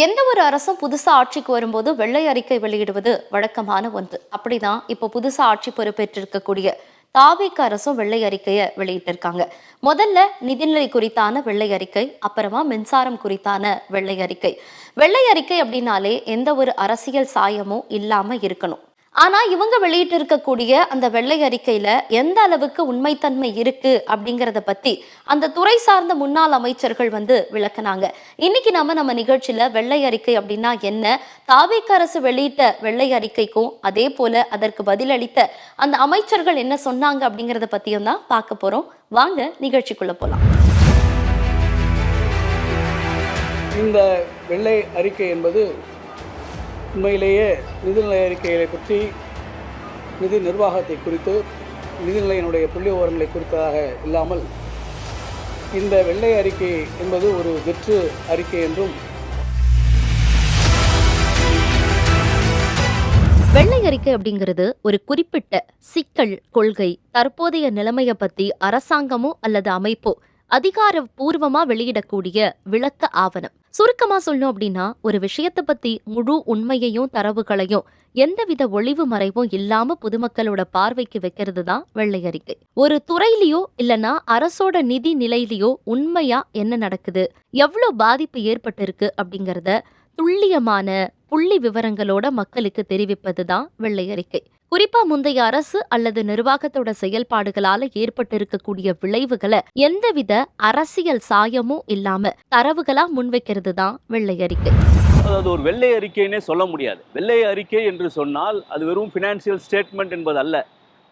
எந்த ஒரு அரசும் புதுசா ஆட்சிக்கு வரும்போது வெள்ளை அறிக்கை வெளியிடுவது வழக்கமான ஒன்று. அப்படிதான் இப்போ புதுசா ஆட்சி பொறுப்பேற்றிருக்கக்கூடிய தாவேக அரசும் வெள்ளை அறிக்கையை வெளியிட்டிருக்காங்க. முதல்ல நிதிநிலை குறித்தான வெள்ளை அறிக்கை, அப்புறமா மின்சாரம் குறித்தான வெள்ளை அறிக்கை. வெள்ளை அறிக்கை அப்படின்னாலே எந்த ஒரு அரசியல் சாயமும் இல்லாம இருக்கணும். ஆனா இவங்க வெளியிட்டு இருக்கக்கூடிய அந்த வெள்ளை அறிக்கையில எந்த அளவுக்கு உண்மைத்தன்மை இருக்கு அப்படிங்கறத பத்தி அந்த துறை சார்ந்த முன்னாள் அமைச்சர்கள் விளக்குனாங்க. இன்னைக்கு நம்ம நிகழ்ச்சியில வெள்ளை அறிக்கை அப்படின்னா என்ன, தாவேக அரசு வெளியிட்ட வெள்ளை அறிக்கைக்கும் அதே போல அதற்கு பதிலளித்த அந்த அமைச்சர்கள் என்ன சொன்னாங்க அப்படிங்கறத பத்தியும் தான் பார்க்க போறோம். வாங்க நிகழ்ச்சிக்குள்ள போலாம். இந்த வெள்ளை அறிக்கை என்பது உண்மையிலேயே நிதிநிலை அறிக்கைகளை பற்றி, நிதி நிர்வாகத்தை குறித்து, நிதிநிலையினுடைய புள்ளி விவரங்களை குறித்ததாக இல்லாமல் இந்த வெள்ளை அறிக்கை என்பது ஒரு வெற்று அறிக்கை என்றும். வெள்ளை அறிக்கை அப்படிங்கிறது ஒரு குறிப்பிட்ட சிக்கல், கொள்கை, தற்போதைய நிலைமையை பத்தி அரசாங்கமோ அல்லது அமைப்போ அதிகாரப்பூர்வமா வெளியிடக்கூடிய விளக்க ஆவணம். சுருக்கமா சொல்லணும் அப்படின்னா, ஒரு விஷயத்தை பத்தி முழு உண்மையையும் தரவுகளையும் எந்தவித ஒளிவு மறைவும் இல்லாம பொதுமக்களோட பார்வைக்கு வைக்கிறது தான் வெள்ளை அறிக்கை. ஒரு துறையிலயோ இல்லனா அரசோட நிதி நிலையிலயோ உண்மையா என்ன நடக்குது, எவ்வளவு பாதிப்பு ஏற்பட்டிருக்கு அப்படிங்கறத துல்லியமான புள்ளி விவரங்களோட மக்களுக்கு தெரிவிப்பதுதான் வெள்ளை அறிக்கை. குறிப்பா முந்தைய அரசு அல்லது நிர்வாகத்தோட செயல்பாடுகளால ஏற்பட்டிருக்கக்கூடிய விளைவுகளை எந்தவித அரசியல் சாயமும் இல்லாம தரவுகளா முன்வைக்கிறது தான் வெள்ளை அறிக்கை. அதாவது ஒரு வெள்ளை அறிக்கைன்னே சொல்ல முடியாது. வெள்ளை அறிக்கை என்று சொன்னால் அது வெறும் ஃபினான்சியல் ஸ்டேட்மெண்ட் என்பது அல்ல.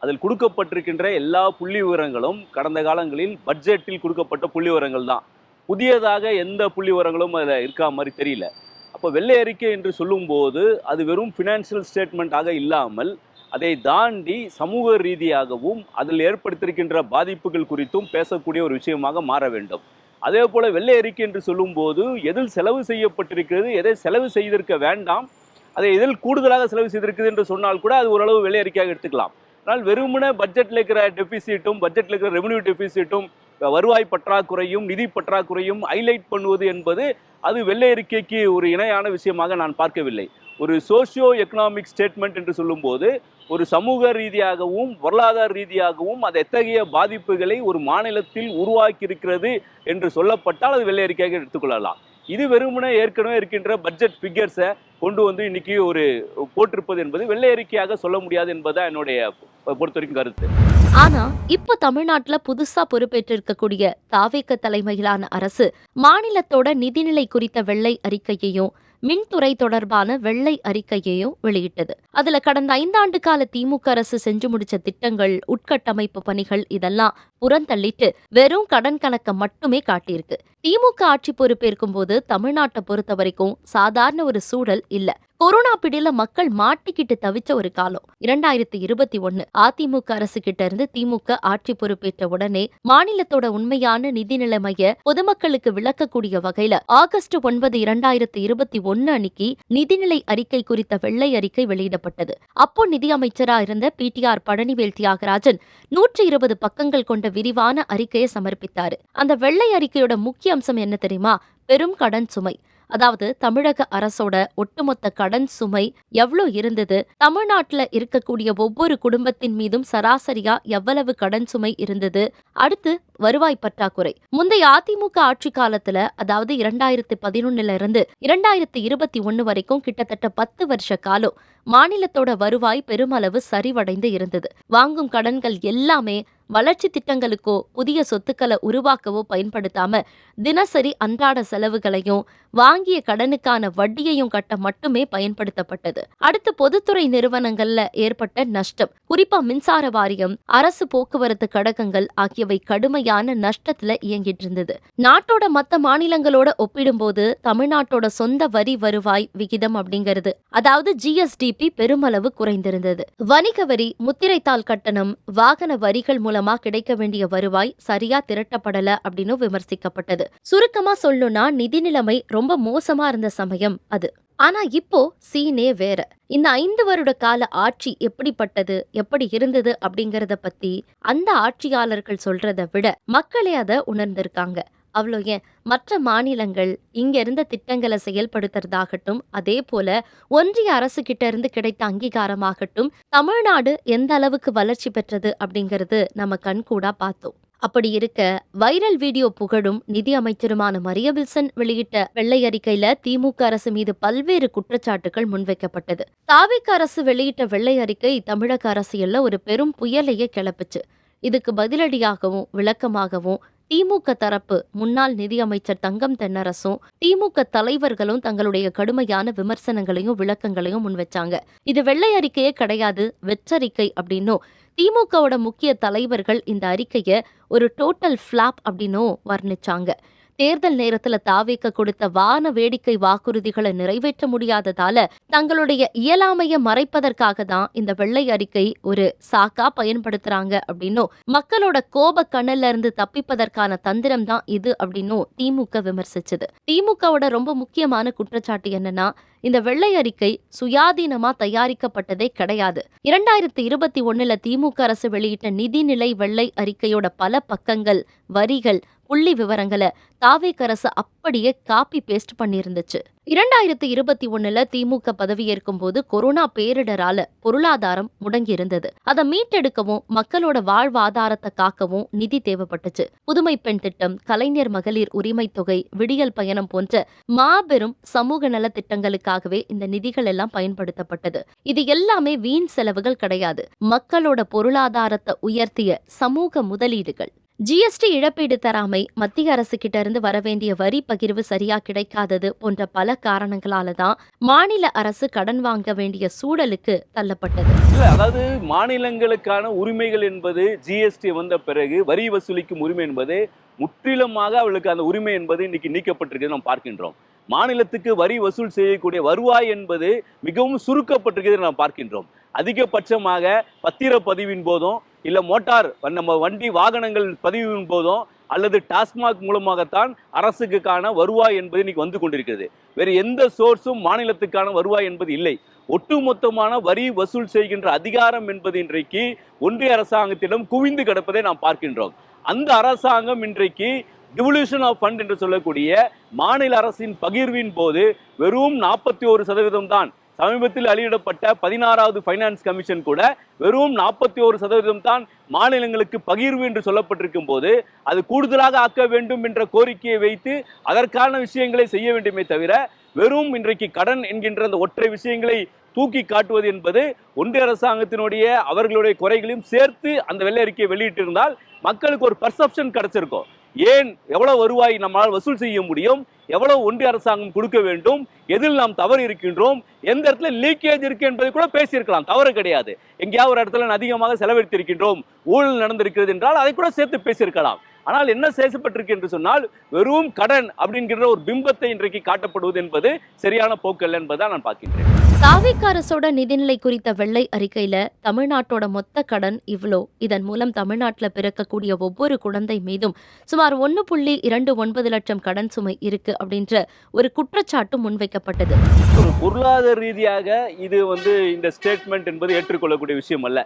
அதில் கொடுக்கப்பட்டிருக்கின்ற எல்லா புள்ளி விவரங்களும் கடந்த காலங்களில் பட்ஜெட்டில் கொடுக்கப்பட்ட புள்ளி விவரங்கள் தான். புதியதாக எந்த புள்ளி விவரங்களும் அதில் இருக்கா மாதிரி தெரியல. அப்போ வெள்ளை அறிக்கை என்று சொல்லும்போது அது வெறும் ஃபினான்சியல் ஸ்டேட்மெண்ட்டாக இல்லாமல் அதை தாண்டி சமூக ரீதியாகவும் அதில் ஏற்படுத்தியிருக்கின்ற பாதிப்புகள் குறித்தும் பேசக்கூடிய ஒரு விஷயமாக மாற வேண்டும். அதே போல் வெள்ளை அறிக்கை என்று சொல்லும்போது எதில் செலவு செய்யப்பட்டிருக்கிறது, எதை செலவு செய்திருக்க வேண்டாம், அதை எதில் கூடுதலாக செலவு செய்திருக்குது என்று சொன்னால் கூட அது ஓரளவு வெள்ளை அறிக்கையாக எடுத்துக்கலாம். ஆனால் வெறுமனே பட்ஜெட்டில் இருக்கிற டெபிசிட்டும், பட்ஜெட்டில் இருக்கிற ரெவன்யூ டெபிசிட்டும், வருவாய் பற்றாக்குறையும், நிதி பற்றாக்குறையும் ஹைலைட் பண்ணுவது என்பது அது வெள்ளை அறிக்கைக்கு ஒரு இணையான விஷயமாக நான் பார்க்கவில்லை. ஒரு சோஷியோ எக்கனாமிக் ஸ்டேட்மெண்ட் என்று சொல்லும்போது ஒரு சமூக ரீதியாகவும் பொருளாதார ரீதியாகவும் அது எத்தகைய பாதிப்புகளை ஒரு மாநிலத்தில் உருவாக்கி இருக்கிறது என்று சொல்லப்பட்டால் அது வெள்ளை அறிக்கையாக எடுத்துக்கொள்ளலாம். இது வெறுமனே ஏற்கனவே இருக்கின்ற பட்ஜெட் ஃபிகர்ஸை கொண்டு வந்து இன்னைக்கு ஒரு போட்டிருப்பது என்பது வெள்ளை அறிக்கையாக சொல்ல முடியாது என்பதை என்னுடைய பொறுத்த வரைக்கும் கருத்து. ஆனா இப்ப தமிழ்நாட்டுல புதுசா பொறுப்பேற்றிருக்கக்கூடிய தாவேக தலைமையிலான அரசு மாநிலத்தோட நிதிநிலை குறித்த வெள்ளை அறிக்கையையும் மின்துறை தொடர்பான வெள்ளை அறிக்கையையும் வெளியிட்டது. அதுல கடந்த 5 ஆண்டு கால திமுக அரசு செஞ்சு முடிச்ச திட்டங்கள், உட்கட்டமைப்பு பணிகள் இதெல்லாம் புறந்தள்ளிட்டு வெறும் கடன் கணக்க மட்டுமே காட்டியிருக்கு. திமுக ஆட்சி பொறுப்பேற்கும் போது தமிழ்நாட்டை பொறுத்த வரைக்கும் சாதாரண ஒரு சூழல் இல்ல. கொரோனா பிடியில மக்கள் மாட்டிக்கிட்டு தவிச்ச ஒரு காலம். 2021 அதிமுக அரசு கிட்ட இருந்து திமுக ஆட்சி பொறுப்பேற்ற உடனே மாநிலத்தோட உண்மையான நிதி நிலைமைய பொதுமக்களுக்கு விளக்கக்கூடிய வகையில ஆகஸ்ட் 9, 2021 அன்னைக்கு நிதிநிலை அறிக்கை குறித்த வெள்ளை அறிக்கை வெளியிடப்பட்டது. அப்போ நிதியமைச்சரா இருந்த PTR பழனிவேல் தியாகராஜன் 120 பக்கங்கள் கொண்ட விரிவான அறிக்கையை சமர்ப்பித்தாரு. அந்த வெள்ளை அறிக்கையோட முக்கிய அம்சம் என்ன தெரியுமா? பெரும் கடன் சுமை. அதாவது தமிழக அரசோட ஒட்டுமொத்த கடன் சுமை எவ்வளவு இருந்தது, தமிழ்நாட்டுல இருக்கக்கூடிய ஒவ்வொரு குடும்பத்தின் மீதும் சராசரியா எவ்வளவு கடன் சுமை இருந்தது, அடுத்து வருவாய் பற்றாக்குறை. முந்தைய அதிமுக ஆட்சி காலத்துல, அதாவது 2011 இருந்து 2021 வரைக்கும் கிட்டத்தட்ட 10 வருஷ காலம் மாநிலத்தோட வருவாய் பெருமளவு சரிவடைந்து இருந்தது. வாங்கும் கடன்கள் எல்லாமே வளர்ச்சி திட்டங்களுக்கோ புதிய சொத்துக்களை உருவாக்கவோ பயன்படுத்தாம தினசரி அன்றாட செலவுகளையும் வாங்கிய கடனுக்கான வட்டியையும் கட்ட மட்டுமே பயன்படுத்தப்பட்டது. அடுத்து பொதுத்துறை நிறுவனங்கள்ல ஏற்பட்ட நஷ்டம், குறிப்பா மின்சார வாரியம், அரசு போக்குவரத்து கழகங்கள் ஆகியவை கடுமையான நஷ்டத்துல இயங்கிட்டு இருந்தது. நாட்டோட மத்த மாநிலங்களோட ஒப்பிடும்போது தமிழ்நாட்டோட சொந்த வரி வருவாய் விகிதம் அப்படிங்கிறது, அதாவது GSDP பெருமளவு குறைந்திருந்தது. வணிக வரி, முத்திரைத்தாள் கட்டணம், வாகன வரிகள் மூலமா கிடைக்க வேண்டிய வருவாய் சரியா திரட்டப்படல அப்படின்னு விமர்சிக்கப்பட்டது. சுருக்கமா சொல்லணும்னா நிதி நிலைமை ரொம்ப மோசமா இருந்த சமயம் அது. ஆனா இப்போ சீனே வேற. இந்த 5 வருட கால ஆட்சி எப்படிப்பட்டது, எப்படி இருந்தது அப்படிங்கறத பத்தி அந்த ஆட்சியாளர்கள் சொல்றதை விட மக்களே அதை உணர்ந்திருக்காங்க. அவ்வளோ ஏன் மற்ற மாநிலங்கள் இங்க இருந்த திட்டங்களை செயல்படுத்துறதாகட்டும், அதே போல ஒன்றிய அரசு கிட்ட இருந்து கிடைத்த அங்கீகாரமாகட்டும், தமிழ்நாடு எந்த அளவுக்கு வளர்ச்சி பெற்றது அப்படிங்கிறது நம்ம கண்கூடா பார்த்தோம். அப்படி இருக்க வைரல் வீடியோ புகழும் நிதி அமைச்சருமான மரிய வில்சன் வெளியிட்ட வெள்ளை அறிக்கையில திமுக அரசு மீது பல்வேறு குற்றச்சாட்டுகள் முன்வைக்கப்பட்டது. தாவேகா அரசு வெளியிட்ட வெள்ளை அறிக்கை தமிழக அரசியல்ல ஒரு பெரும் புயலையே கிளப்புச்சு. இதுக்கு பதிலடியாகவும் விளக்கமாகவும் திமுக தரப்பு முன்னாள் நிதியமைச்சர் தங்கம் தென்னரசும் திமுக தலைவர்களும் தங்களுடைய கடுமையான விமர்சனங்களையும் விளக்கங்களையும் முன்வச்சாங்க. இது வெள்ளை அறிக்கையே கிடையாது, வெற்றறிக்கை அப்படின்னும் திமுகவோட முக்கிய தலைவர்கள் இந்த அறிக்கையை ஒரு டோட்டல் ஃபிளாப் அப்படின்னும் வர்ணிச்சாங்க. தேர்தல் நேரத்துல தாவேகா கொடுத்த வான வேடிக்கை வாக்குறுதிகளை நிறைவேற்ற முடியாததால தங்களுடைய இயலாமையை மறைப்பதற்காக தான் இந்த வெள்ளை அறிக்கை ஒரு சாக்கா பயன்படுத்துறாங்க அப்படின்னும், மக்களோட கோப கண்ணல்ல இருந்து தப்பிப்பதற்கான தந்திரம் தான் இது அப்படின்னும் திமுக விமர்சிச்சது. திமுகவோட ரொம்ப முக்கியமான குற்றச்சாட்டு என்னன்னா, இந்த வெள்ளை அறிக்கை சுயாதீனமா தயாரிக்கப்பட்டதே கிடையாது. 2021 திமுக அரசு வெளியிட்ட நிதிநிலை வெள்ளை அறிக்கையோட பல பக்கங்கள், வரிகள், புள்ளி விவரங்களை தாவேகா அரசு அப்படியே காப்பி பேஸ்ட் பண்ணியிருந்துச்சு. 2021 திமுக பதவியேற்கும் போது கொரோனா பேரிடரால பொருளாதாரம் முடங்கி இருந்தது. அதை மீட்டெடுக்கவும் மக்களோட வாழ்வாதாரத்தை காக்கவும் நிதி தேவைப்பட்டுச்சு. புதுமை பெண் திட்டம், கலைஞர் மகளிர் உரிமை தொகை, விடியல் பயணம் போன்ற மாபெரும் சமூக நல திட்டங்களுக்காகவே இந்த நிதிகள் எல்லாம் பயன்படுத்தப்பட்டது. இது எல்லாமே வீண் செலவுகள் கிடையாது, மக்களோட பொருளாதாரத்தை உயர்த்திய சமூக முதலீடுகள். ஜிஎஸ்டி இழப்பீடு தராமை, மத்திய அரசு கிட்ட இருந்து வரவேண்டிய வரி பகிர்வு சரியா கிடைக்காதது போன்ற பல காரணங்களால தான் மாநில அரசு கடன் வாங்க வேண்டிய சூழலுக்கு தள்ளப்பட்டது. அதாவது மாநிலங்களுக்கான உரிமைகள் என்பது ஜிஎஸ்டி வந்த பிறகு வரி வசூலிக்கும் உரிமை என்பது முற்றிலுமாக அவளுக்கு அந்த உரிமை என்பது இன்னைக்கு நீக்கப்பட்டிருக்கு நாம் பார்க்கின்றோம். மாநிலத்துக்கு வரி வசூல் செய்யக்கூடிய வருவாய் என்பது மிகவும் சுருக்கப்பட்டிருக்கிறது நாம் பார்க்கின்றோம். அதிகபட்சமாக பத்திரப்பதிவின் போதும் இல்ல மோட்டார் நம்ம வண்டி வாகனங்கள் பதிவின் போதும் அல்லது டாஸ்மாக் மூலமாகத்தான் அரசுக்கான வருவாய் என்பது இன்னைக்கு வந்து கொண்டிருக்கிறது. வேறு எந்த சோர்ஸும் மாநிலத்துக்கான வருவாய் என்பது இல்லை. ஒட்டுமொத்தமான வரி வசூல் செய்கின்ற அதிகாரம் என்பது இன்றைக்கு ஒன்றிய அரசாங்கத்திடம் குவிந்து கிடப்பதை நாம் பார்க்கின்றோம். அந்த அரசாங்கம் இன்றைக்கு டிவல்யூஷன் ஆஃப் ஃபண்ட் என்று சொல்லக்கூடிய மாநில அரசின் பகிர்வின் போது வெறும் 41% தான். சமீபத்தில் வெளியிடப்பட்ட 16வது ஃபைனான்ஸ் கமிஷன் கூட வெறும் 41% தான் மாநிலங்களுக்கு பகிர்வு என்று சொல்லப்பட்டிருக்கும் போது அது கூடுதலாக ஆக்க வேண்டும் என்ற கோரிக்கையை வைத்து அதற்கான விஷயங்களை செய்ய வேண்டுமே தவிர வெறும் இன்றைக்கு கடன் என்கின்ற அந்த ஒற்றை விஷயங்களை தூக்கி காட்டுவது என்பது ஒன்றிய அரசாங்கத்தினுடைய அவர்களுடைய குறைகளையும் சேர்த்து அந்த வெள்ளை அறிக்கையை வெளியிட்டிருந்தால் மக்களுக்கு ஒரு பர்செப்ஷன் கிடைச்சிருக்கும். ஏன் எவ்வளவு வருவாய் நம்மால் வசூல் செய்ய முடியும், எவ்வளவு ஒன்றிய அரசாங்கம் கொடுக்க வேண்டும், எதில் நாம் தவறு இருக்கின்றோம், எந்த இடத்துல லீக்கேஜ் இருக்கு என்பதை கூட பேசியிருக்கலாம், தவறு கிடையாது. எங்கேயாவது ஒரு இடத்துல அதிகமாக செலவழித்திருக்கின்றோம், ஊழல் நடந்திருக்கிறது என்றால் அதை கூட சேர்த்து பேசியிருக்கலாம். ஆனால் என்ன செய்யப்பட்டிருக்கு என்று சொன்னால் வெறும் கடன் அப்படிங்கிற ஒரு பிம்பத்தை இன்றைக்கு காட்டப்படுவது என்பது சரியான போக்கல்ல என்பதை நான் பார்க்கின்றேன். தாவேகா அரசோட நிதிநிலை குறித்த வெள்ளை அறிக்கையில தமிழ்நாட்டோட மொத்த கடன் இவ்வளோ, இதன் மூலம் தமிழ்நாட்டில் பிறக்கக்கூடிய ஒவ்வொரு குழந்தை மீதும் சுமார் 1.29 லட்சம் கடன் சுமை இருக்கு அப்படின்ற ஒரு குற்றச்சாட்டு முன்வைக்கப்பட்டது. ஒரு பொருளாதார ரீதியாக இது இந்த ஸ்டேட்மெண்ட் என்பது ஏற்றுக்கொள்ளக்கூடிய விஷயம் அல்ல.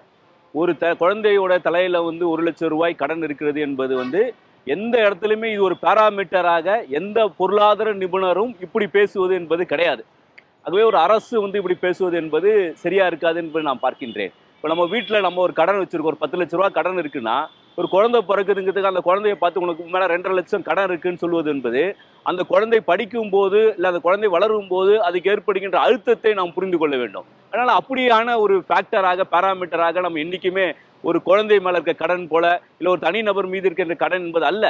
ஒரு குழந்தையோட தலையில 1 லட்சம் ரூபாய் கடன் இருக்கிறது என்பது எந்த இடத்துலையுமே இது ஒரு பாராமீட்டராக எந்த பொருளாதார நிபுணரும் இப்படி பேசுவது என்பது கிடையாது. அதுவே ஒரு அரசு இப்படி பேசுவது என்பது சரியா இருக்காது என்பது நான் பார்க்கின்றேன். இப்போ நம்ம வீட்டில் நம்ம ஒரு கடன் வச்சிருக்கோம், ஒரு 10 லட்ச ரூபா கடன் இருக்குன்னா ஒரு குழந்தை பிறக்குதுங்கிறதுக்கு அந்த குழந்தைய பார்த்து உனக்கு மேலே 2.5 லட்சம் கடன் இருக்குன்னு சொல்வது என்பது அந்த குழந்தை படிக்கும் போது இல்லை அந்த குழந்தை வளரும் போது அதுக்கு ஏற்படுகின்ற அழுத்தத்தை நாம் புரிந்து கொள்ள வேண்டும். அதனால் அப்படியான ஒரு ஃபேக்டராக பாராமீட்டராக நம்ம என்றைக்குமே ஒரு குழந்தை மேலே இருக்க கடன் போல இல்லை ஒரு தனிநபர் மீது இருக்கின்ற கடன் என்பது அல்ல.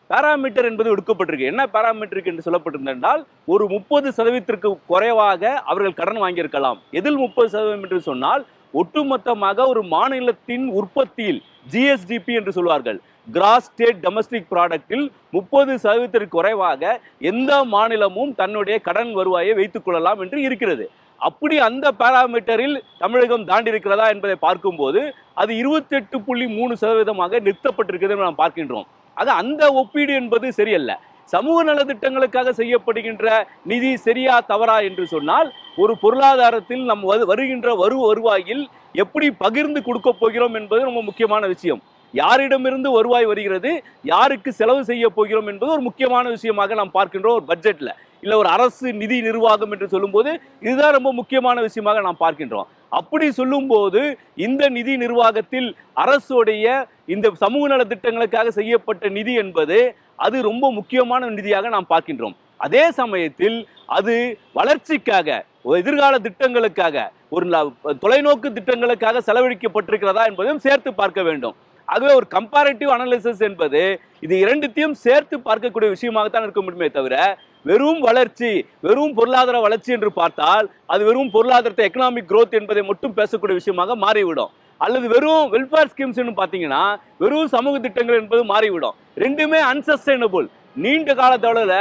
பாராமீட்டர் என்பது எடுக்கப்பட்டிருக்கு. என்ன பாராமீட்டருக்கு என்று சொல்லப்பட்டிருந்தால் ஒரு 30% குறைவாக அவர்கள் கடன் வாங்கியிருக்கலாம். எதில் 30% என்று சொன்னால் ஒட்டுமொத்தமாக ஒரு மாநிலத்தின் உற்பத்தியில் ஜிஎஸ்டிபி என்று சொல்வார்கள், கிராஸ் ஸ்டேட் டொமஸ்டிக் ப்ராடக்டில் 30% குறைவாக எந்த மாநிலமும் தன்னுடைய கடன் வருவாயை வைத்துக் கொள்ளலாம் என்று இருக்கிறது. அப்படி அந்த பாராமீட்டரில் தமிழகம் தாண்டி இருக்கிறதா என்பதை பார்க்கும்போது அது 28.3% நிறுத்தப்பட்டிருக்கிறது நாம் பார்க்கின்றோம். ஆக அந்த ஒப்பீடு என்பது சரியல்ல. சமூக நலத்திட்டங்களுக்காக செய்யப்படுகின்ற நிதி சரியா தவறா என்று சொன்னால் ஒரு பொருளாதாரத்தில் நம் வருகின்ற வருவாயில் எப்படி பகிர்ந்து கொடுக்க போகிறோம் என்பது ரொம்ப முக்கியமான விஷயம். யாரிடமிருந்து வருவாய் வருகிறது, யாருக்கு செலவு செய்ய போகிறோம் என்பது ஒரு முக்கியமான விஷயமாக நாம் பார்க்கின்றோம். ஒரு பட்ஜெட்ல இல்ல ஒரு அரசு நிதி நிர்வாகம் என்று சொல்லும்போது இதுதான் ரொம்ப முக்கியமான விஷயமாக நாம் பார்க்கின்றோம். அப்படி சொல்லும்போது இந்த நிதி நிர்வாகத்தில் அரசுடைய இந்த சமூக நல திட்டங்களுக்காக செய்யப்பட்ட நிதி என்பது அது ரொம்ப முக்கியமான நிதியாக நாம் பார்க்கின்றோம். அதே சமயத்தில் அது வளர்ச்சிக்காக, எதிர்கால திட்டங்களுக்காக, ஒரு தொலைநோக்கு திட்டங்களுக்காக செலவழிக்கப்பட்டிருக்கிறதா என்பதையும் சேர்த்து பார்க்க வேண்டும். ஆகவே ஒரு கம்பேரிட்டிவ் அனாலிசிஸ் என்பது இது இரண்டுத்தையும் சேர்த்து பார்க்கக்கூடிய விஷயமாகத்தான் இருக்க முடியுமே தவிர வெறும் வளர்ச்சி, வெறும் பொருளாதார வளர்ச்சி என்று பார்த்தால் அது வெறும் பொருளாதாரத்தை எக்கனாமிக் growth என்பதை மட்டும் பேசக்கூடிய விஷயமாக மாறிவிடும். அல்லது வெறும் வெல்ஃபேர் ஸ்கீம்ஸ் பார்த்தீங்கன்னா வெறும் சமூக திட்டங்கள் என்பது மாறிவிடும். ரெண்டுமே அன்சஸ்டைனபிள், நீண்ட காலத்தளவில்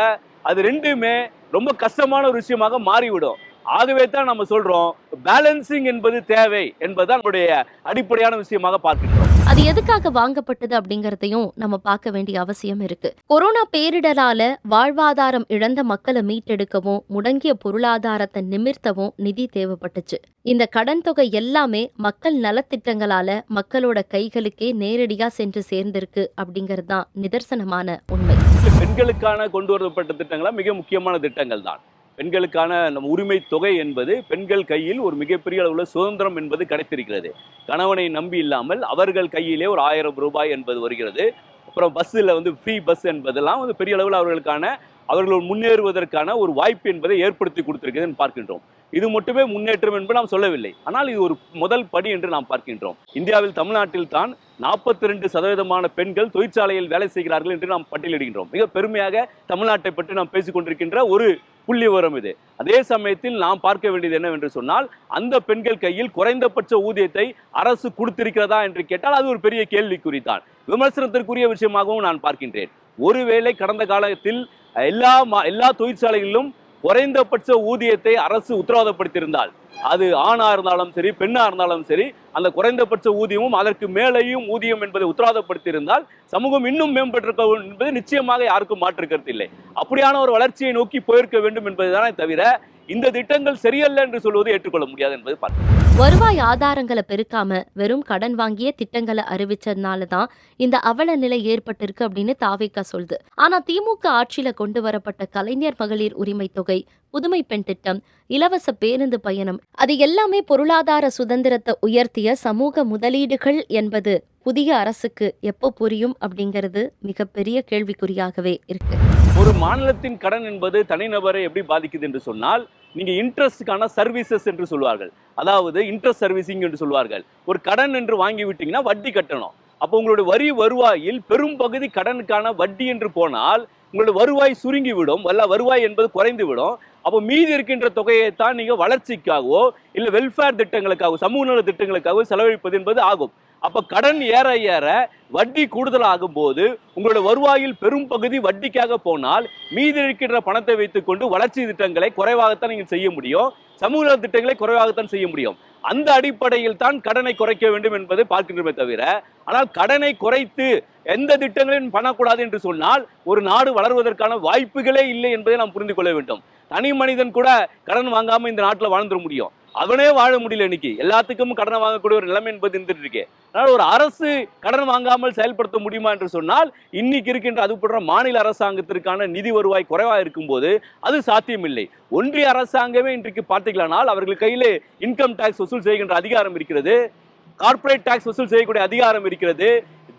அது ரெண்டுமே ரொம்ப கஷ்டமான ஒரு விஷயமாக மாறிவிடும். ஆகவே தான் நம்ம சொல்றோம் பேலன்சிங் என்பது தேவை என்பதுதான் நம்முடைய அடிப்படையான விஷயமாக பார்க்கிறோம். அது எதுக்காக வாங்கப்பட்டது அப்படிங்கறதையும் நம்ம பார்க்க வேண்டிய அவசியம் இருக்கு. கொரோனா பேரிடரால வாழ்வாதாரம் இழந்த மக்களை மீட்டெடுக்கவும் முடங்கிய பொருளாதாரத்தை நிமிர்த்தவும் நிதி தேவைப்பட்டுச்சு. இந்த கடன் தொகை எல்லாமே மக்கள் நலத்திட்டங்களால மக்களோட கைகளுக்கே நேரடியா சென்று சேர்ந்திருக்கு அப்படிங்கிறது தான் நிதர்சனமான உண்மை. பெண்களுக்கான கொண்டு வரப்பட்ட திட்டங்களா மிக முக்கியமான திட்டங்கள் தான். பெண்களுக்கான நம்ம உரிமை தொகை என்பது பெண்கள் கையில் ஒரு மிகப்பெரிய அளவுள்ள சுதந்திரம் என்பது கிடைத்திருக்கிறது. கணவனை நம்பி இல்லாமல் அவர்கள் கையிலே ஒரு 1000 ரூபாய் என்பது வருகிறது. அப்புறம் பஸ்ஸில் ஃப்ரீ பஸ் என்பதெல்லாம் பெரிய அளவில் அவர்கள் முன்னேறுவதற்கான ஒரு வாய்ப்பு என்பதை ஏற்படுத்தி கொடுத்திருக்கிறது பார்க்கின்றோம். இது மட்டுமே முன்னேற்றம் என்று நாம் சொல்லவில்லை, ஆனால் இது ஒரு முதல் படி என்று நாம் பார்க்கின்றோம். இந்தியாவில் தமிழ்நாட்டில் தான் 42% பெண்கள் தொழிற்சாலையில் வேலை செய்கிறார்கள் என்று நாம் பட்டியலிடுகின்றோம். மிக பெருமையாக தமிழ்நாட்டை பற்றி நாம் பேசிக் கொண்டிருக்கின்ற ஒரு புள்ளி விவரம் இது. அதே சமயத்தில் நாம் பார்க்க வேண்டியது என்னவென்று சொன்னால் அந்த பெண்கள் கையில் குறைந்தபட்ச ஊதியத்தை அரசு கொடுத்திருக்கிறதா என்று கேட்டால் அது ஒரு பெரிய கேள்விக்குறிதான், விமர்சனத்திற்குரிய விஷயமாகவும் நான் பார்க்கின்றேன். ஒருவேளை கடந்த காலத்தில் எல்லா தொழிற்சாலைகளிலும் குறைந்தபட்ச ஊதியத்தை அரசு உத்தரவாதப்படுத்தியிருந்தால், அது ஆணா இருந்தாலும் சரி பெண்ணா இருந்தாலும் சரி, அந்த குறைந்தபட்ச ஊதியமும் அதற்கு மேலேயும் ஊதியம் என்பதை உத்தரவாதப்படுத்தியிருந்தால் சமூகம் இன்னும் மேம்பட்டிருக்க என்பது நிச்சயமாக யாருக்கும் மாற்று கருத்து இல்லை. அப்படியான ஒரு வளர்ச்சியை நோக்கி போயிருக்க வேண்டும் என்பதுதானே தவிர இந்த திட்டங்கள் சரியல்ல என்று சொல்வது ஏற்றுக்கொள்ள முடியாது என்பது பார்க்கிறோம். வருவாய் ஆதாரங்களை பெருக்காம வெறும் கடன் வாங்கிய திட்டங்களை அறிவிச்சதுனால தான் இந்த அவல நிலை ஏற்பட்டிருக்கு அப்படின்னு தாவேகா சொல்லுது. ஆனா திமுக ஆட்சியில கொண்டு வரப்பட்ட கலைஞர் மகளிர் உரிமை தொகை, புதுமை பெண் திட்டம், இலவச பேருந்து பயணம், அது எல்லாமே பொருளாதார சுதந்திரத்தை உயர்த்திய சமூக முதலீடுகள் என்பது புதிய அரசுக்கு எப்போ புரியும் அப்படிங்கிறது மிகப்பெரிய கேள்விக்குறியாகவே இருக்கு. ஒரு மாநிலத்தின் கடன் என்பது தனிநபரை எப்படி பாதிக்குது என்று சொன்னால், நீங்க இன்ட்ரெஸ்டுக்கான சர்வீசஸ் என்று சொல்வார்கள், அதாவது இன்ட்ரெஸ்ட் சர்வீசிங் என்று சொல்வார்கள். ஒரு கடன் என்று வாங்கி விட்டீங்கன்னா வட்டி கட்டணும். அப்போ உங்களுடைய வரி வருவாயில் பெரும் பகுதி கடனுக்கான வட்டி என்று போனால் உங்களுடைய வருவாய் சுருங்கிவிடும், வருவாய் என்பது குறைந்து விடும். அப்போ மீதி இருக்கின்ற தொகையை தான் நீங்க வளர்ச்சிக்காகவோ இல்ல வெல்ஃபேர் திட்டங்களுக்காகவோ சமூக நல திட்டங்களுக்காகவோ செலவழிப்பது என்பது ஆகும். அப்ப கடன் ஏற ஏற வட்டி கூடுதல் ஆகும் போது உங்களுடைய வருவாயில் பெரும் பகுதி வட்டிக்காக போனால் மீதி இருக்கின்ற பணத்தை வைத்துக் கொண்டு வளர்ச்சி திட்டங்களை குறைவாகத்தான் நீங்கள் செய்ய முடியும், சமூக நல திட்டங்களை குறைவாகத்தான் செய்ய முடியும். அந்த அடிப்படையில் தான் கடனை குறைக்க வேண்டும் என்பதை பார்க்கின்றமே தவிர, ஆனால் கடனை குறைத்து எந்த திட்டங்களையும் பண்ணக்கூடாது என்று சொன்னால் ஒரு நாடு வளர்வதற்கான வாய்ப்புகளே இல்லை என்பதை நாம் புரிந்து கொள்ள வேண்டும். தனி மனிதன் கூட கடன் வாங்காம இந்த நாட்டில் வாழ்ந்துட முடியும், அவனே வாழ முடியல. இன்னைக்கு எல்லாத்துக்கும் கடன் வாங்கக்கூடிய ஒரு நிலைமை என்பது இருந்துட்டு இருக்கு. அதனால ஒரு அரசு கடன் வாங்காமல் செயல்படுத்த முடியுமா என்று சொன்னால் இன்னைக்கு இருக்கின்ற அது போன்ற மாநில அரசாங்கத்திற்கான நிதி வருவாய் குறைவாக இருக்கும் போது அது சாத்தியமில்லை. ஒன்றிய அரசாங்கமே இன்றைக்கு பார்த்தீங்களானால் அவர்கள் கையிலே இன்கம் டாக்ஸ் வசூல் செய்கின்ற அதிகாரம் இருக்கிறது, கார்ப்பரேட் டாக்ஸ் வசூல் செய்யக்கூடிய அதிகாரம் இருக்கிறது,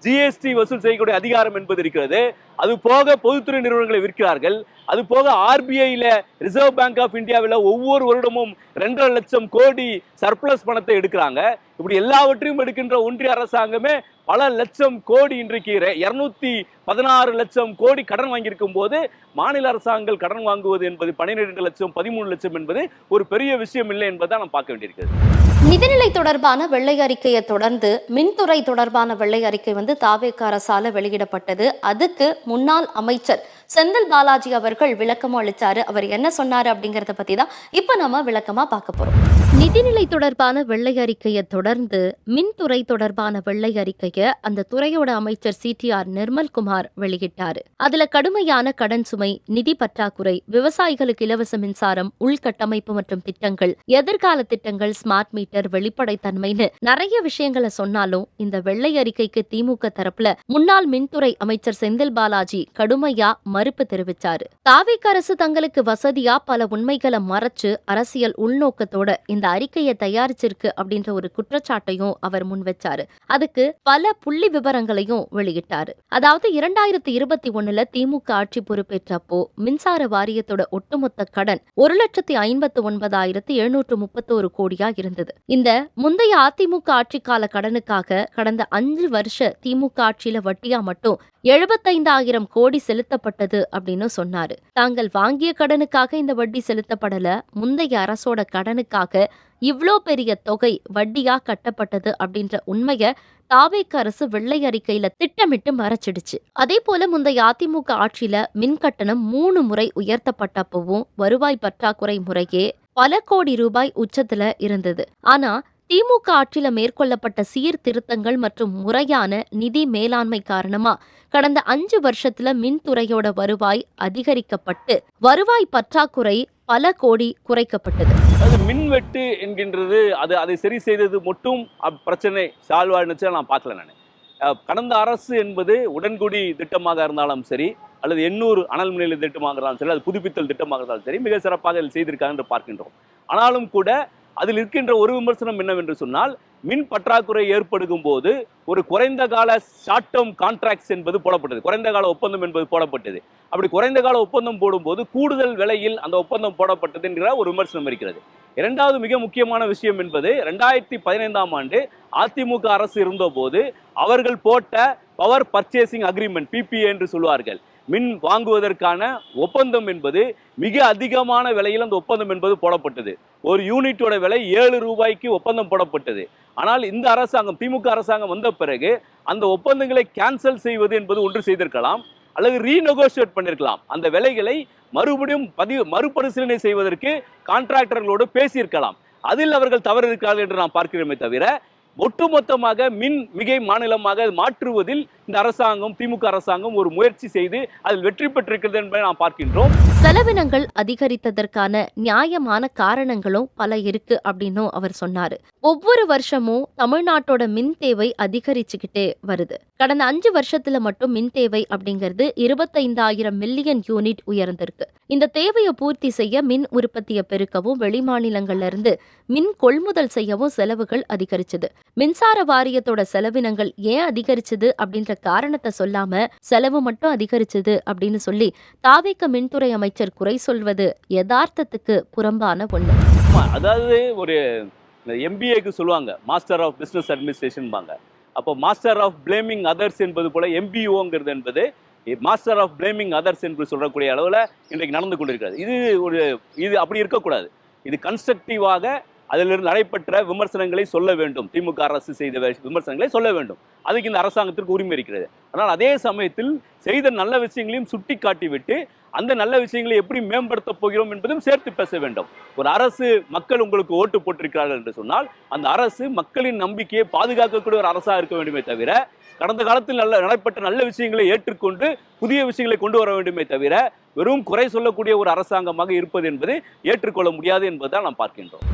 ஜிஎஸ்டி வசூல் செய்யக்கூடிய அதிகாரம் என்பது இருக்கிறது. அது போக பொதுத்துறை நிறுவனங்களை விற்கிறார்கள். அது போக ஆர்பிஐல ரிசர்வ் பேங்க் ஆஃப் இந்தியாவில் ஒவ்வொரு வருடமும் 2.5 லட்சம் கோடி சர்ப்ளஸ் பணத்தை எடுக்கிறாங்க. இப்படி எல்லாவற்றையும் எடுக்கின்ற ஒன்றிய அரசாங்கமே பல லட்சம் கோடி, இன்றைக்கு 216 லட்சம் கோடி கடன் வாங்கியிருக்கும் போது மாநில அரசாங்கங்கள் கடன் வாங்குவது என்பது 12 லட்சம் 13 லட்சம் என்பது ஒரு பெரிய விஷயம் இல்லை என்பதை நாம் பார்க்க வேண்டியிருக்கிறது. நிதிநிலை தொடர்பான வெள்ளை அறிக்கையை தொடர்ந்து மின்துறை தொடர்பான வெள்ளை அறிக்கை தாவேகா அரசால வெளியிடப்பட்டது. அதுக்கு முன்னாள் அமைச்சர் செந்தில் பாலாஜி அவர்கள் விளக்கமும் அளிச்சாரு. அவர் என்ன சொன்னாரு அப்படிங்கறத பத்தி தான் இப்ப நம்ம விளக்கமா பார்க்க போறோம். நிதிநிலை தொடர்பான வெள்ளை அறிக்கையை தொடர்ந்து மின்துறை தொடர்பான வெள்ளை அறிக்கையை அந்த துறையோட அமைச்சர் CTR நிர்மல்குமார் வெளியிட்டாரு. அதுல கடுமையான கடன் சுமை, நிதி பற்றாக்குறை, விவசாயிகளுக்கு இலவச மின்சாரம், உள்கட்டமைப்பு மற்றும் திட்டங்கள், எதிர்கால திட்டங்கள், ஸ்மார்ட் மீட்டர், வெளிப்படைத்தன்மைன்னு நிறைய விஷயங்களை சொன்னாலும் இந்த வெள்ளை அறிக்கைக்கு திமுக தரப்புல முன்னாள் மின்துறை அமைச்சர் செந்தில் பாலாஜி கடுமையா மறுப்பு தெரிவிச்சாரு. தாவேக அரசு தங்களுக்கு வசதியா பல உண்மைகளை மறைச்சு அரசியல் உள்நோக்கத்தோட இந்த அறிக்கையை தயாரிச்சிருக்கு அப்படின்ற ஒரு குற்றச்சாட்டையும் அவர் முன்வச்சாரு. அதுக்கு பல புள்ளி விவரங்களையும் வெளியிட்டாரு. அதாவது 2021 திமுக ஆட்சி பொறுப்பேற்றப்போ மின்சார வாரியத்தோட ஒட்டுமொத்த கடன் 1,59,731 கோடியா இருந்தது. இந்த முந்தைய அதிமுக ஆட்சி கால கடனுக்காக கடந்த 5 வருஷ திமுக ஆட்சியில வட்டியா மட்டும் 75,000 கோடி செலுத்தப்பட்டது அப்படின்னு சொன்னாரு. தாங்கள் வாங்கிய கடனுக்காக இந்த வட்டி செலுத்தப்படல, முந்தைய அரசோட கடனுக்காக இவ்ளோ பெரிய தொகை வட்டியா கட்டப்பட்டது அப்படின்ற உண்மைய தாவேக அரசு வெள்ளை அறிக்கையில திட்டமிட்டு மறைச்சிடுச்சு. அதே போல முந்தைய அதிமுக ஆட்சியில மின் கட்டணம் 3 முறை உயர்த்தப்பட்டப்பவும் வருவாய் பற்றாக்குறை முறையே பல கோடி ரூபாய் உச்சத்துல இருந்தது. ஆனா திமுக ஆட்சியில மேற்கொள்ளப்பட்ட சீர்திருத்தங்கள் மற்றும் முறையான நிதி மேலாண்மை காரணமா கடந்த 5 வருஷத்துல மின்துறையோட வருவாய் அதிகரிக்கப்பட்டு வருவாய் பற்றாக்குறை பல கோடி குறைக்கப்பட்டது. அது மின்வெட்டு என்கின்றது அதை சரி செய்தது மட்டும் பிரச்சனை சால்வ் ஆயிடுச்சு நான் பார்க்கல. நான் கடந்த அரசு என்பது உடன்குடி திட்டமாக இருந்தாலும் சரி, அல்லது 800 அனல் மின் நிலைய திட்டமாக இருந்தாலும் சரி, அது புதுப்பித்தல் திட்டமாக இருந்தாலும் சரி, மிக சிறப்பாக அதில் செய்திருக்காங்க என்று பார்க்கின்றோம். ஆனாலும் கூட அதில் இருக்கின்ற ஒரு விமர்சனம் என்னவென்று சொன்னால், மின் பற்றாக்குறை ஏற்படுகும் போது ஒரு குறைந்த கால ஷார்ட் டேர்ம் கான்ட்ராக்ட்ஸ் என்பது போடப்பட்டது, குறைந்த கால ஒப்பந்தம் என்பது போடப்பட்டது. அப்படி குறைந்த கால ஒப்பந்தம் போடும்போது கூடுதல் விலையில் அந்த ஒப்பந்தம் போடப்பட்டது என்கிற ஒரு விமர்சனம் இருக்கிறது. இரண்டாவது மிக முக்கியமான விஷயம் என்பது 2015ஆம் ஆண்டு அதிமுக அரசு இருந்தபோது அவர்கள் போட்ட பவர் பர்ச்சேசிங் அக்ரிமெண்ட், PPA என்று சொல்வார்கள், மின் வாங்குவதற்கான ஒப்பந்தம் என்பது மிக அதிகமான விலையில் அந்த ஒப்பந்தம் என்பது போடப்பட்டது. ஒரு யூனிட்டோட விலை 7 ரூபாய்க்கு ஒப்பந்தம் போடப்பட்டது. ஆனால் இந்த அரசாங்கம், திமுக அரசாங்கம் வந்த பிறகு அந்த ஒப்பந்தங்களை கேன்சல் செய்வது என்பது ஒன்று செய்திருக்கலாம், அல்லது ரீநெகோசியேட் பண்ணிருக்கலாம். அந்த விலைகளை மறுபடியும் மறுபரிசீலனை செய்வதற்கு கான்ட்ராக்டர்களோடு பேசியிருக்கலாம். அதில் அவர்கள் தவறு இருக்கிறார்கள் என்று நாம் பார்க்கிறோமே தவிர, ஒட்டுமொத்தமாக மின் மிகை மாநிலமாக மாற்றுவதில் இந்த அரசாங்கம், திமுக அரசாங்கம் ஒரு முயற்சி செய்து அதில் வெற்றி பெற்றிருக்கிறது என்பதை நாம் பார்க்கின்றோம். செலவினங்கள் அதிகரித்ததற்கான நியாயமான காரணங்களும் பல இருக்கு அப்படின்னும் அவர் சொன்னாரு. ஒவ்வொரு வருஷமும் தமிழ்நாட்டோட மின் தேவை அதிகரிச்சுக்கிட்டே வருது. கடந்த 5 வருஷத்துல மட்டும் மின் தேவை அப்படிங்கிறது 25,000 மில்லியன் யூனிட் உயர்ந்திருக்கு. இந்த தேவையை பூர்த்தி செய்ய மின் உற்பத்தியை பெருக்கவும் வெளிமாநிலங்கள்ல இருந்து மின் கொள்முதல் செய்யவும் செலவுகள் அதிகரிச்சது. மின்சார வாரியத்தோட செலவினங்கள் ஏன் அதிகரிச்சது அப்படின்ற காரணத்தை சொல்லாம செலவு மட்டும் அதிகரிச்சது அப்படின்னு சொல்லி தாவேக மின்துறை அமைச்சர் குறை சொல்வது யதார்த்தத்துக்கு புறம்பான ஒண்ணு. அதாவது ஒரு MBAக்கு சொல்லுவாங்க மாஸ்டர் ஆஃப் பிசினஸ் அட்மினிஸ்ட்ரேஷன் பாங்க. அப்போ மாஸ்டர் ஆஃப் பிளேமிங் அதர்ஸ் என்பது போல MBOங்கிறது என்பது மாஸ்டர் ஆஃப் பிளேமிங் அதர்ஸ் என்று சொல்லக்கூடிய அளவில் இன்றைக்கு நடந்து கொண்டிருக்கிறது. இது அப்படி இருக்கக்கூடாது. இது கன்ஸ்ட்ரக்டிவாக அதிலிருந்து நடைபெற்ற விமர்சனங்களை சொல்ல வேண்டும். திமுக அரசு செய்த விமர்சனங்களை சொல்ல வேண்டும். அதுக்கு இந்த அரசாங்கத்திற்கு உரிமை இருக்கிறது. ஆனால் அதே சமயத்தில் செய்த நல்ல விஷயங்களையும் சுட்டி காட்டிவிட்டு அந்த நல்ல விஷயங்களை எப்படி மேம்படுத்த போகிறோம் என்பதும் சேர்த்து பேச வேண்டும். ஒரு அரசு, மக்கள் உங்களுக்கு ஓட்டு போட்டிருக்கிறார்கள் என்று சொன்னால் அந்த அரசு மக்களின் நம்பிக்கையை பாதுகாக்கக்கூடிய ஒரு அரசாக இருக்க வேண்டுமே தவிர, கடந்த காலத்தில் நடைபெற்ற நல்ல விஷயங்களை ஏற்றுக்கொண்டு புதிய விஷயங்களை கொண்டு வர வேண்டுமே தவிர வெறும் குறை சொல்லக்கூடிய ஒரு அரசாங்கமாக இருப்பது என்பது ஏற்றுக்கொள்ள முடியாது என்பதுதான் நாம் பார்க்கின்றோம்.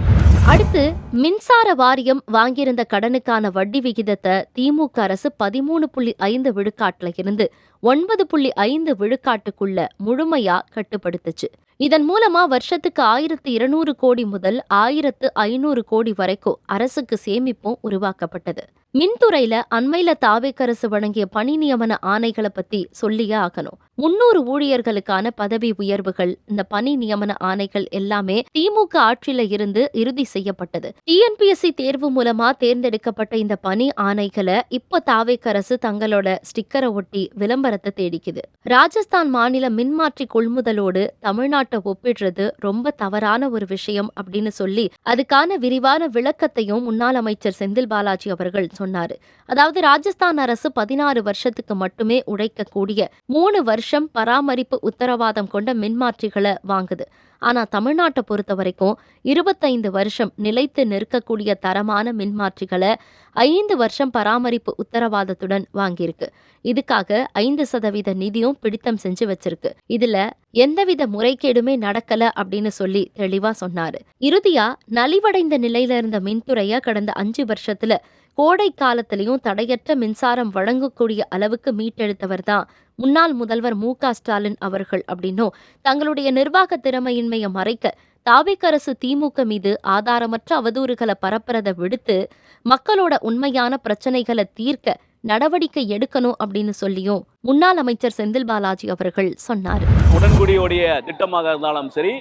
அடுத்து மின்சார வாரியம் வாங்கியிருந்த கடனுக்கான வட்டி விகிதத்தை திமுக அரசு 13.5 விழுக்காட்டுல இருந்து 9.5 விழுக்காட்டுக்குள்ள முழுமையா கட்டுப்படுத்துச்சு. இதன் மூலமா வருஷத்துக்கு 1,200 கோடி முதல் 1,500 கோடி வரைக்கும் அரசுக்கு சேமிப்பும் உருவாக்கப்பட்டது. மின்துறையில அண்மையில தாவேக அரசு வழங்கிய பணி நியமன ஆணைகளை பத்தி சொல்லியே ஆகணும். 300 ஊழியர்களுக்கான பதவி உயர்வுகள், இந்த பணி நியமன ஆணைகள் எல்லாமே திமுக ஆட்சியில இருந்து இறுதி செய்யப்பட்டது. TNPSC தேர்வு மூலமா தேர்ந்தெடுக்கப்பட்ட இந்த பணி ஆணைகளை இப்ப தாவேக அரசு தங்களோட ஸ்டிக்கரை ஒட்டி விளம்பரத்தை தேடிக்குது. ராஜஸ்தான் மாநில மின்மாற்றி கொள்முதலோடு தமிழ்நாட்டு தமிழ்நாட்டை ஒப்பிடுறது ரொம்ப தவறான ஒரு விஷயம் அப்படின்னு சொல்லி அதுக்கான விரிவான விளக்கத்தையும் முன்னாள் அமைச்சர் செந்தில் பாலாஜி அவர்கள் சொன்னாரு. அதாவது ராஜஸ்தான் அரசு 16 வருஷத்துக்கு மட்டுமே உழைக்கக்கூடிய 3 வருஷம் பராமரிப்பு உத்தரவாதம் கொண்ட மின்மாற்றிகளை வாங்குது. ஆனா தமிழ்நாட்டை பொறுத்த வரைக்கும் 25 வருஷம் நிலைத்து நிற்கக்கூடிய தரமான மின்மாற்றிகளை 5 வருஷம் பராமரிப்பு உத்தரவாதத்துடன் வாங்கியிருக்கு. இதுக்காக 5% நிதியும் பிடித்தம் செஞ்சு வச்சிருக்கு. இதுல எந்தவித முறைகேடுமே நடக்கல அப்படின்னு சொல்லி தெளிவா சொன்னாரு. இறுதியா நலிவடைந்த நிலையில இருந்த மின்துறைய கடந்த 5 வருஷத்துல கோடை காலத்திலையும் தடையற்ற மின்சாரம் வழங்கக்கூடிய அளவுக்கு மீட்டெடுத்தவர் தான் முன்னாள் முதல்வர் மு.க.ஸ்டாலின் அவர்கள் அப்படின்னும், தங்களுடைய நிர்வாக திறமையின்மையை மறைக்க தாவேக அரசு திமுக மீது ஆதாரமற்ற அவதூறுகளை பரப்புறதை விடுத்து மக்களோட உண்மையான பிரச்சனைகளை தீர்க்க நடவடிக்கை எடுக்கணும் அப்படின்னு சொல்லியும் முன்னாள் அமைச்சர் செந்தில் பாலாஜி அவர்கள் சொன்னார். உடன்குடியுடைய திட்டமாக இருந்தாலும் சரி,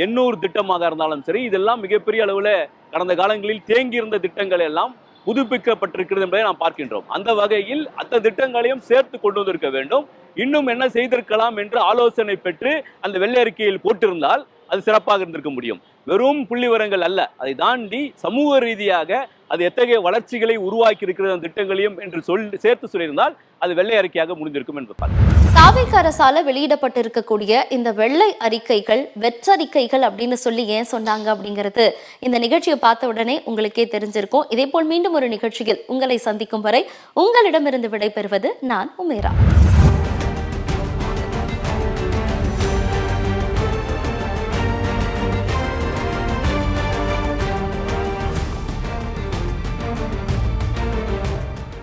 எண்ணூர் திட்டமாக இருந்தாலும் சரி, இதெல்லாம் மிகப்பெரிய அளவில் கடந்த காலங்களில் தேங்கியிருந்த திட்டங்கள் எல்லாம் புதுப்பிக்கப்பட்டிருக்கிறது என்பதை நாம் பார்க்கின்றோம். அந்த வகையில் அந்த திட்டங்களையும் சேர்த்து கொண்டு வந்திருக்க வேண்டும். இன்னும் என்ன செய்திருக்கலாம் என்று ஆலோசனை பெற்று அந்த வெள்ளை அறிக்கையில் போட்டிருந்தால் அது சிறப்பாக இருந்திருக்க முடியும். வெறும் புள்ளி விவரங்கள் அல்ல, அதை தாண்டி சமூக ரீதியாக அது எத்தகைய வளர்ச்சிகளை உருவாக்கி இருக்கிற திட்டங்களையும் என்று சேர்த்து சொல்லியிருந்தால் அது வெள்ளை அறிக்கையாக முடிந்திருக்கும் என்று பார்க்கிறேன். தாவேக அரசால வெளியிடப்பட்டிருக்கக்கூடிய இந்த வெள்ளை அறிக்கைகள் வெற்றறிக்கைகள் அப்படின்னு சொல்லி ஏன் சொன்னாங்க அப்படிங்கிறது இந்த நிகழ்ச்சியை பார்த்த உடனே உங்களுக்கே தெரிஞ்சிருக்கும். இதே போல் மீண்டும் ஒரு நிகழ்ச்சியில் உங்களை சந்திக்கும் வரை உங்களிடமிருந்து விடைபெறுவது நான் உமேரா.